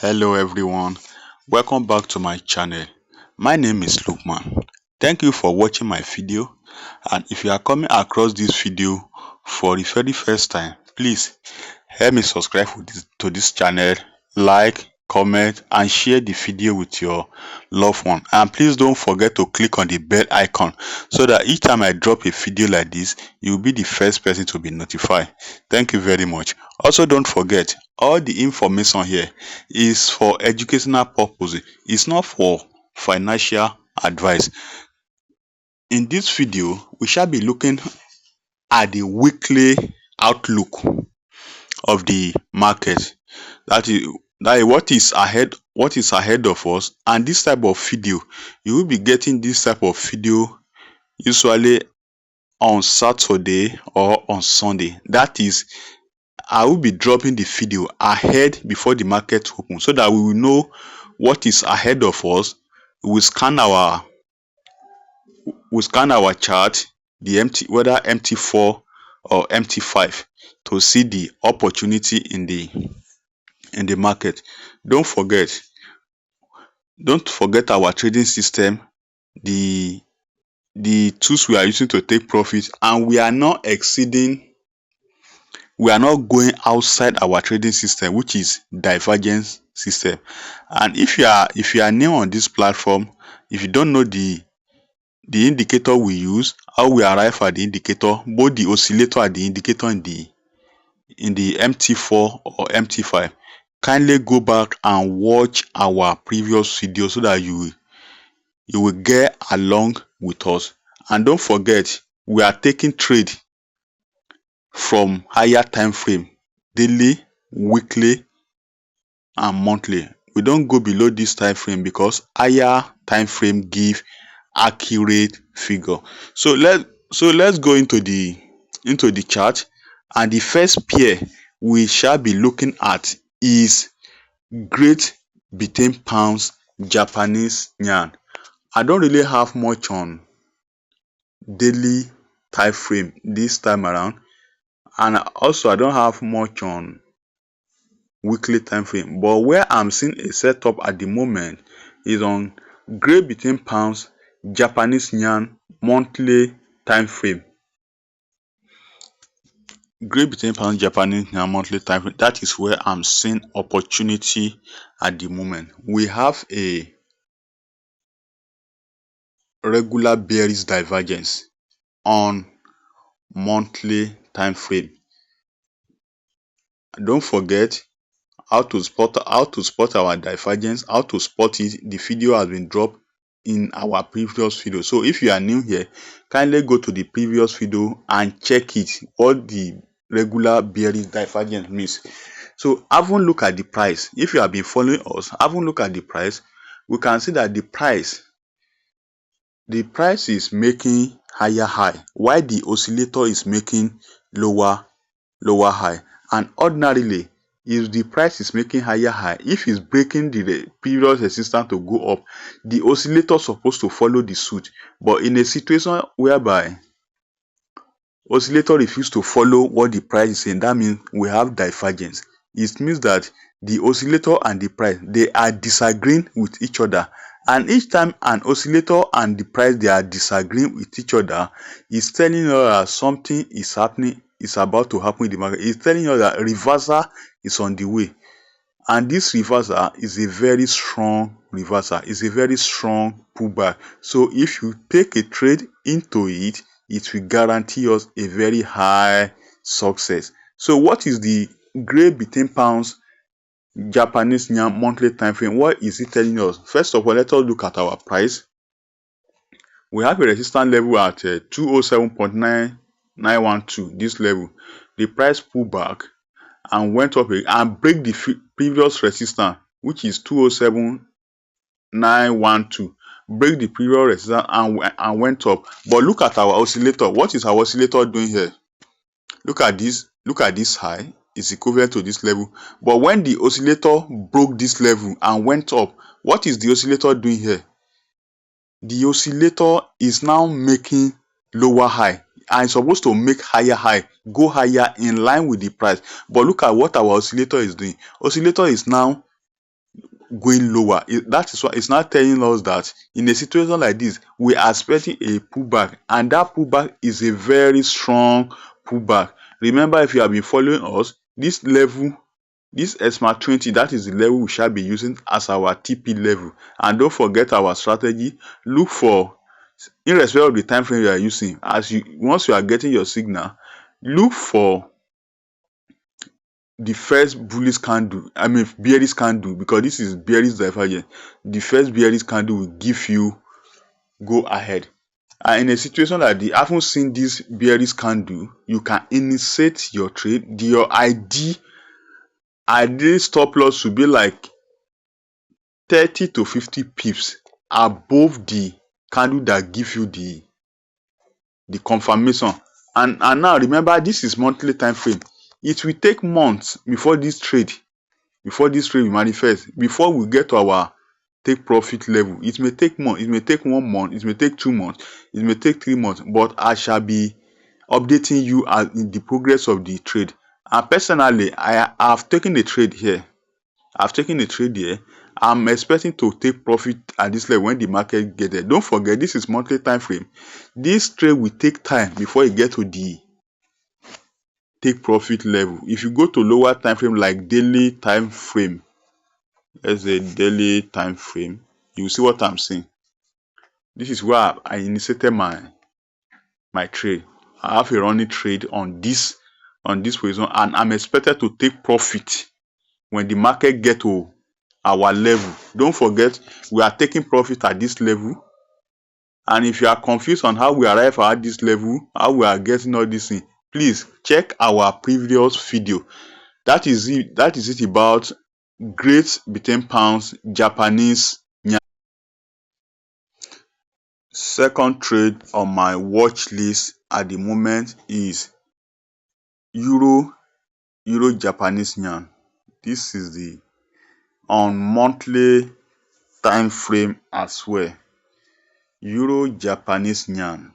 Hello everyone, welcome back to my channel. My name is Lukman. Thank you for watching my video, and if you are coming across this video for the very first time, please help me subscribe to this channel, like, comment and share the video with your loved one, and please don't forget to click on the bell icon so that each time I drop a video like this, you'll be the first person to be notified. Thank you very much. Also, don't forget, all the information here is for educational purposes. It's not for financial advice. In this video, we shall be looking at the weekly outlook of the market. That is what is ahead of us. And this type of video, you will be getting this type of video usually on Saturday or on Sunday. That is, I will be dropping the video ahead before the market opens so that we will know what is ahead of us. We scan our chart, the whether MT4 or MT5, to see the opportunity in the market. Don't forget our trading system, the tools we are using to take profit, and we are not going outside our trading system, which is divergence system. And if you are new on this platform, if you don't know the indicator we use, how we arrive at the indicator, both the oscillator and the indicator in the MT4 or MT5, kindly go back and watch our previous video so that you will get along with us. And don't forget, we are taking trade from higher time frame, daily, weekly and monthly. We don't go below this time frame because higher time frame give accurate figure. So let's go into the chart, and the first pair we shall be looking at is Great Britain pounds Japanese yen. I don't really have much on daily time frame this time around, and also I don't have much on weekly time frame, but where I'm seeing a setup at the moment is on Great Britain pounds Japanese yen monthly time frame. Great Britain pounds Japanese yen monthly time frame, that is where I'm seeing opportunity at the moment. We have a regular bearish divergence on monthly time frame. Don't forget how to spot our divergence, how to spot it. The video has been dropped in our previous video. So if you are new here, kindly go to the previous video and check it, what the regular bearish divergence means. So have a look at the price. If you have been following us, have a look at the price. We can see that the price is making higher high, while the oscillator is making lower high. And ordinarily, if the price is making higher high, if it's breaking the previous resistance to go up, the oscillator is supposed to follow the suit. But in a situation whereby oscillator refuses to follow what the price is saying, that means we have divergence. It means that the oscillator and the price, they are disagreeing with each other. And each time an oscillator and the price, they are disagreeing with each other, it's telling us that something is happening, is about to happen in the market. It's telling us that reversal is on the way. And this reversal is a very strong reversal. It's a very strong pullback. So if you take a trade into it, it will guarantee us a very high success. So what is the Great Britain pounds Japanese yen monthly time frame? What is it telling us? First of all, let us look at our price. We have a resistance level at 207.9912. This level, the price pulled back and went up and break the previous resistance, which is 207.912. Break the previous resistance and went up. But look at our oscillator. What is our oscillator doing here? Look at this high is equivalent to this level. But when the oscillator broke this level and went up, what is the oscillator doing here? The oscillator is now making lower high and it's supposed to make higher high, go higher in line with the price. But look at what our oscillator is doing. Oscillator is now going lower. That is why it's not telling us that in a situation like this, we are expecting a pullback, and that pullback is a very strong pullback. Remember, if you have been following us, this level, this SMA 20, that is the level we shall be using as our TP level. And don't forget our strategy. Look for, irrespective of the time frame you are using, once you are getting your signal, look for the first bullish candle, bearish candle, because this is bearish divergence. The first bearish candle will give you go ahead. And in a situation like the haven't seen this bearish candle, you can initiate your trade. Your ideal stop loss should be like 30 to 50 pips above the candle that give you the confirmation. And now remember, this is monthly time frame. It will take months before this trade will manifest, before we get to our take profit level. It may take months, it may take 1 month, it may take 2 months, it may take 3 months, but I shall be updating you in the progress of the trade. And personally, I have taken a trade here. I'm expecting to take profit at this level when the market get there. Don't forget, this is monthly time frame. This trade will take time before you get to the take profit level. If you go to lower time frame like daily time frame, let's say daily time frame, you will see what I'm saying. This is where I initiated my trade. I have a running trade on this position, and I'm expected to take profit when the market get to our level. Don't forget, we are taking profit at this level. And if you are confused on how we arrive at this level, how we are getting all this thing, please check our previous video. That is it about Great Britain pounds Japanese yen. Second trade on my watch list at the moment is Euro Japanese yen. This is the on monthly time frame as well. Euro Japanese yen.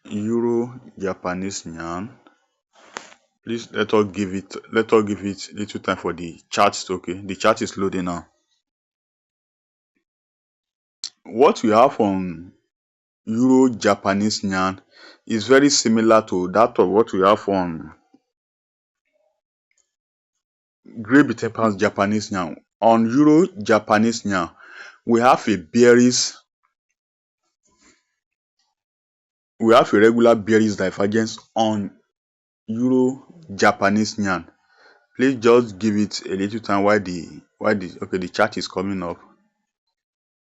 Euro Japanese yen. Please let us give it little time for the chart. Okay, the chart is loading now. What we have on Euro Japanese yen is very similar to that of what we have on Great Britain pounds Japanese yen. On Euro Japanese yen, we have a regular bearish divergence on Euro Japanese yen. Please just give it a little time while the chart is coming up.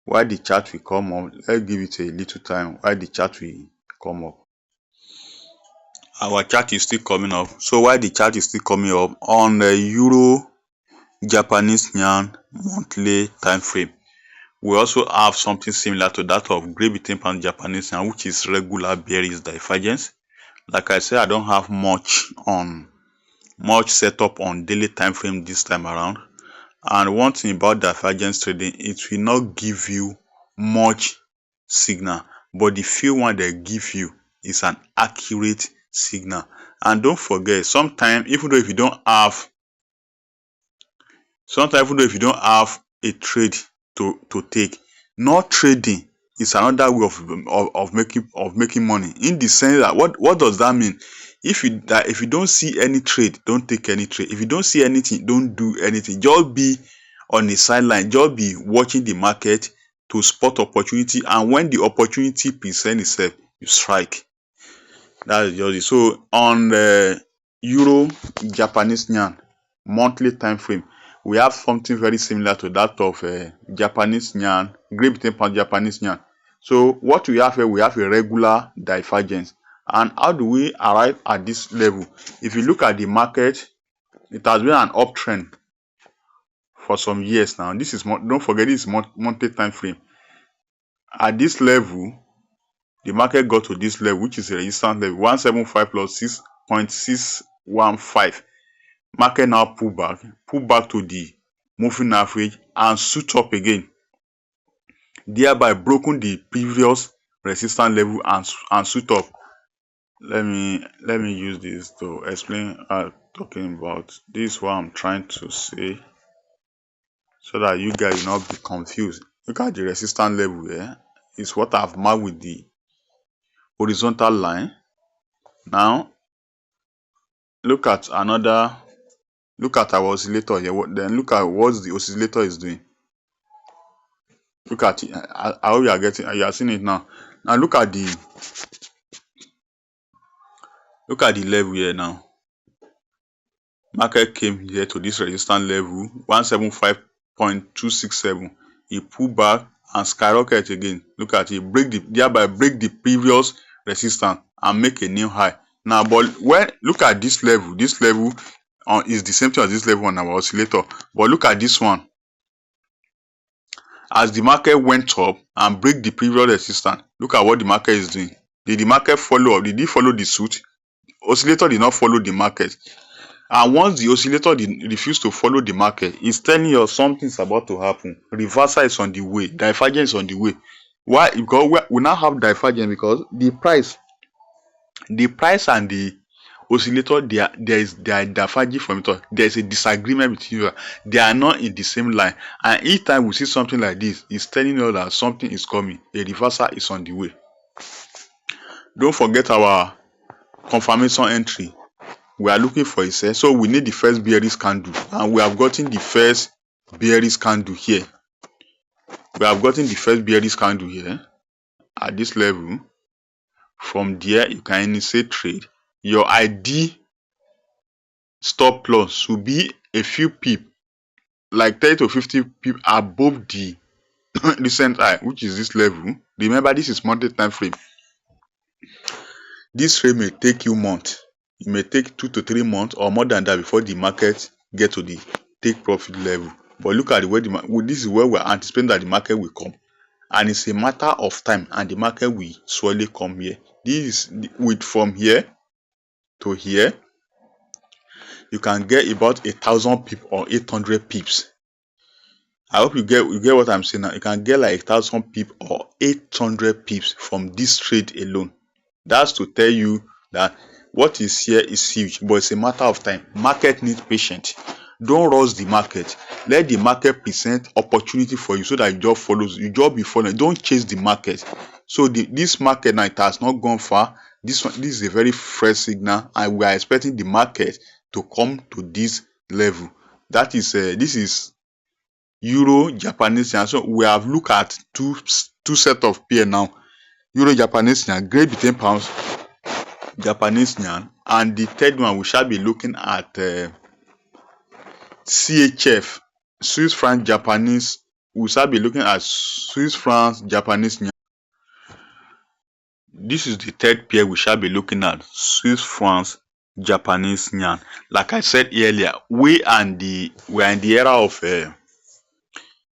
While the chart will come up, let's give it a little time while the chart will come up. Our chart is still coming up. So while the chart is still coming up on the Euro Japanese yen monthly time frame, we also have something similar to that of Great Britain pound Japanese yen, which is regular bearish divergence. Like I said, I don't have much setup on daily time frame this time around. And one thing about divergence trading, it will not give you much signal, but the few one they give you is an accurate signal. And don't forget, sometimes even though if you don't have a trade to take, not trading is another way of making money. In the sense that what does that mean? If you don't see any trade, don't take any trade. If you don't see anything, don't do anything. Just be on the sideline, just be watching the market to spot opportunity, and when the opportunity presents itself, you strike. That is just it. So on the Euro Japanese yen monthly time frame, we have something very similar to that of Japanese yen, Great Britain pound Japanese yen. So what we have here, we have a regular divergence. And how do we arrive at this level? If you look at the market, it has been an uptrend for some years now. This is don't forget, this is monthly time frame. At this level, the market got to this level, which is a resistance level 175 plus 6.615. Market now pull back to the moving average and shoot up again, thereby broken the previous resistance level and shoot up. let me use this to explain talking about this, what I'm trying to say, so that you guys will not be confused. Look at the resistance level here. It's what I've marked with the horizontal line. Now look at our oscillator here. Then look at what the oscillator is doing. Look at it. I hope you are seeing it now. Now look at the level here now. Market came here to this resistance level 175.267. It pulled back and skyrocketed again. Look at it, thereby break the previous resistance and make a new high. Now, but look at this level is the same thing as this level on our oscillator. But look at this one. As the market went up and break the previous resistance, look at what the market is doing. Did the market follow up? Did it follow the suit? Oscillator did not follow the market. And once the oscillator refuse to follow the market, it's telling you something's about to happen. Reversal is on the way. Divergence is on the way. Why? Because we now have divergence because the price and the oscillator, they are diverging from each other. There is a disagreement between you. They are not in the same line. And each time we see something like this, it's telling you that something is coming. A reversal is on the way. Don't forget our confirmation entry. We are looking for a sell, so we need the first bearish candle, and we have gotten the first bearish candle here. We have gotten the first bearish candle here at this level. From there, you can initiate trade. Your ID stop loss should be a few pip, like 30 to 50 pip above the recent high, which is this level. Remember, this is monthly time frame. This trade may take you months. It may take 2 to 3 months or more than that before the market get to the take profit level. But look at the way this is where we're anticipating that the market will come, and it's a matter of time, and the market will surely come here. This is from here to here. You can get about 1,000 pips or 800 pips. I hope you get what I'm saying now. You can get like 1,000 pips or 800 pips from this trade alone. That's to tell you that what is here is huge, but it's a matter of time. Market needs patience. Don't rush the market. Let the market present opportunity for you so that you just follow. You just be following. Don't chase the market. So this market now, it has not gone far. This is a very fresh signal, and we are expecting the market to come to this level. That is this is Euro Japanese yen. So we have looked at two set of pair now. Euro Japanese yen, Great Britain pounds Japanese yen, and the third one we shall be looking at CHF, Swiss franc Japanese. We shall be looking at Swiss franc Japanese yen. This is the third pair we shall be looking at, Swiss franc Japanese yen. Like I said earlier, we are in the era of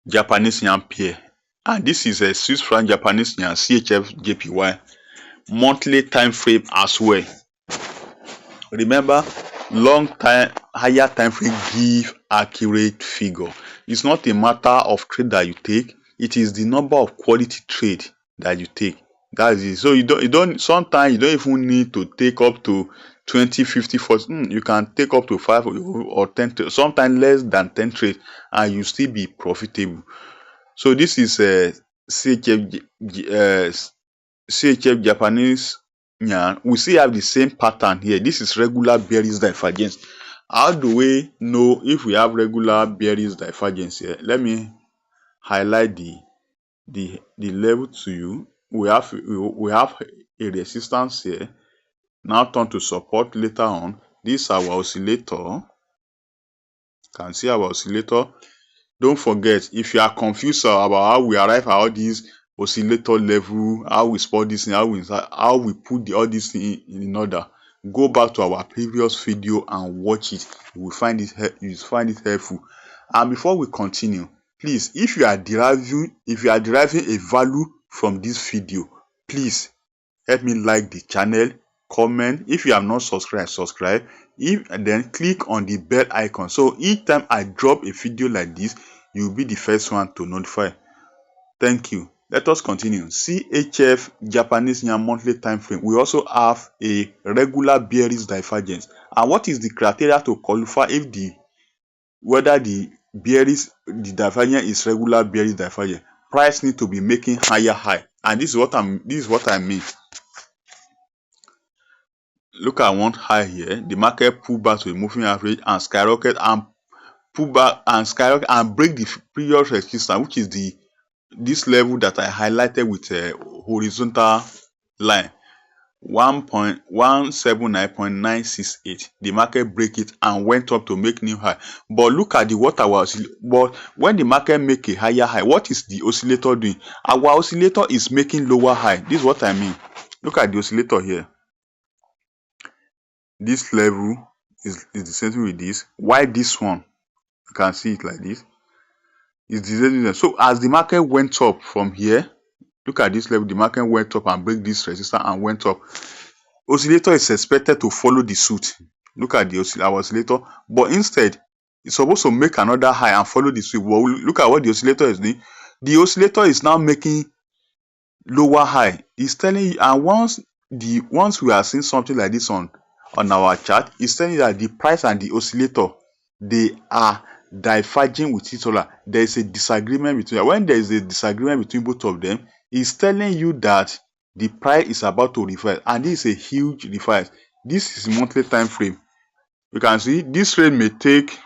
Japanese yen pair, and this is a Swiss franc Japanese yen CHF JPY monthly time frame as well. Remember, long time higher time frame give accurate figure. It's not a matter of trade that you take, it is the number of quality trade that you take. That is it. So you don't sometimes you don't even need to take up to 20, 50, 40. You can take up to 5 or 10, sometimes less than 10 trades, and you still be profitable. So this is CHF Japanese yen. We still have the same pattern here. This is regular bearish divergence. How do we know if we have regular bearish divergence here? Let me highlight the level to you. We have a resistance here, now turn to support later on. This is our oscillator. You can see our oscillator. Don't forget, if you are confused about how we arrive at all these oscillator level, how we spot this thing, how we put all these things in order, go back to our previous video and watch it. You will find it helpful. And before we continue, please, if you are deriving a value from this video, please help me like the channel, comment. If you have not subscribed, subscribe. Then click on the bell icon, so each time I drop a video like this, you'll be the first one to notify. Thank you. Let us continue. CHF Japanese yen monthly time frame. We also have a regular bearish divergence. And what is the criteria to qualify if whether the divergence is regular bearish divergence? Price need to be making higher high. And this is what I mean. Look at one high here. The market pull back to a moving average and skyrocket and pull back and skyrocket and break the previous resistance, which is this level that I highlighted with a horizontal line, 1.179.968. The market break it and went up to make new high. But look at but when the market make a higher high, what is the oscillator doing? Our oscillator is making lower high. This is what I mean. Look at the oscillator here. This level is the same thing with this. Why this one? You can see it like this. It's the same. So as the market went up from here, look at this level. The market went up and break this resistance and went up. Oscillator is expected to follow the suit. Look at our oscillator, but instead it's supposed to make another high and follow the suit. But look at what the oscillator is doing. The oscillator is now making lower high. It's telling you, and once we are seeing something like this on our chart, it's telling you that the price and the oscillator, they are diverging with each other. There is a disagreement between them. When there is a disagreement between both of them, it's telling you that the price is about to reverse, and this is a huge reverse. This is monthly time frame. You can see this trade may take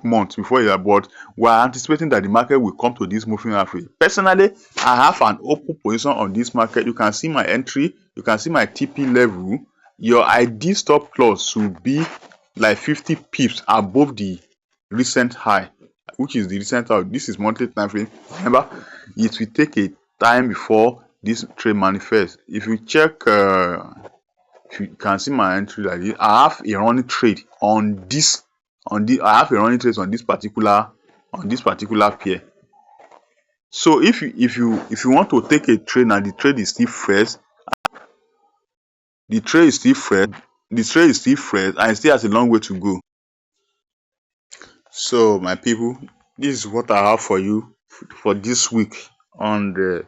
months before it, but we are anticipating that the market will come to this moving average. Personally, I have an open position on this market. You can see my entry, you can see my TP level. Your ID stop loss should be like 50 pips above the recent high, which is the recent high. This is monthly time frame. Remember, it will take a time before this trade manifests. If you check, if you can see my entry like this, I have a running trade on this. I have a running trade on this particular pair. So if you want to take a trade and the trade is still fresh, and it still has a long way to go. So my people, this is what I have for you for this week this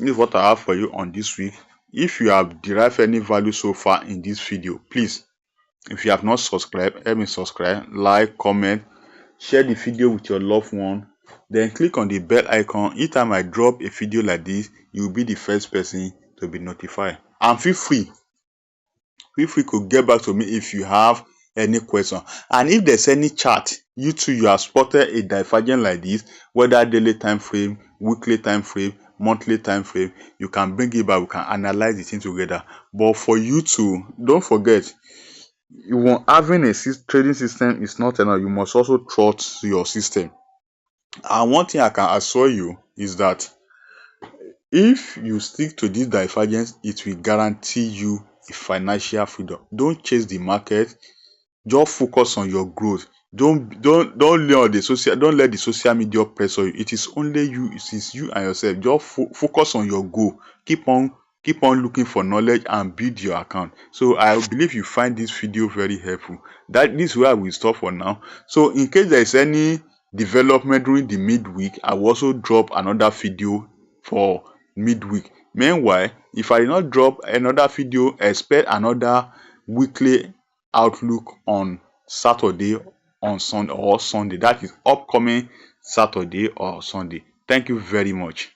is what I have for you on this week. If you have derived any value so far in this video, please, if you have not subscribed, help me subscribe, like, comment, share the video with your loved one, then click on the bell icon. Each time I drop a video like this, you will be the first person to be notified. And feel free to get back to me if you have any question. And if there's any chart you have spotted a divergence like this, whether daily time frame, weekly time frame, monthly time frame, you can bring it back. We can analyze the thing together. But for you to, don't forget, having a trading system is not enough. You must also trust your system. And one thing I can assure you is that if you stick to this divergence, it will guarantee you a financial freedom. Don't chase the market. Just focus on your growth. Don't let the social media pressure you. It is only you. It is you and yourself. Just focus on your goal. Keep on looking for knowledge and build your account. So I believe you find this video very helpful. This is where I will stop for now. So in case there is any development during the midweek, I will also drop another video for midweek. Meanwhile, if I did not drop another video, expect another weekly outlook on Saturday, on Sunday or Sunday. That is upcoming Saturday or Sunday. Thank you very much.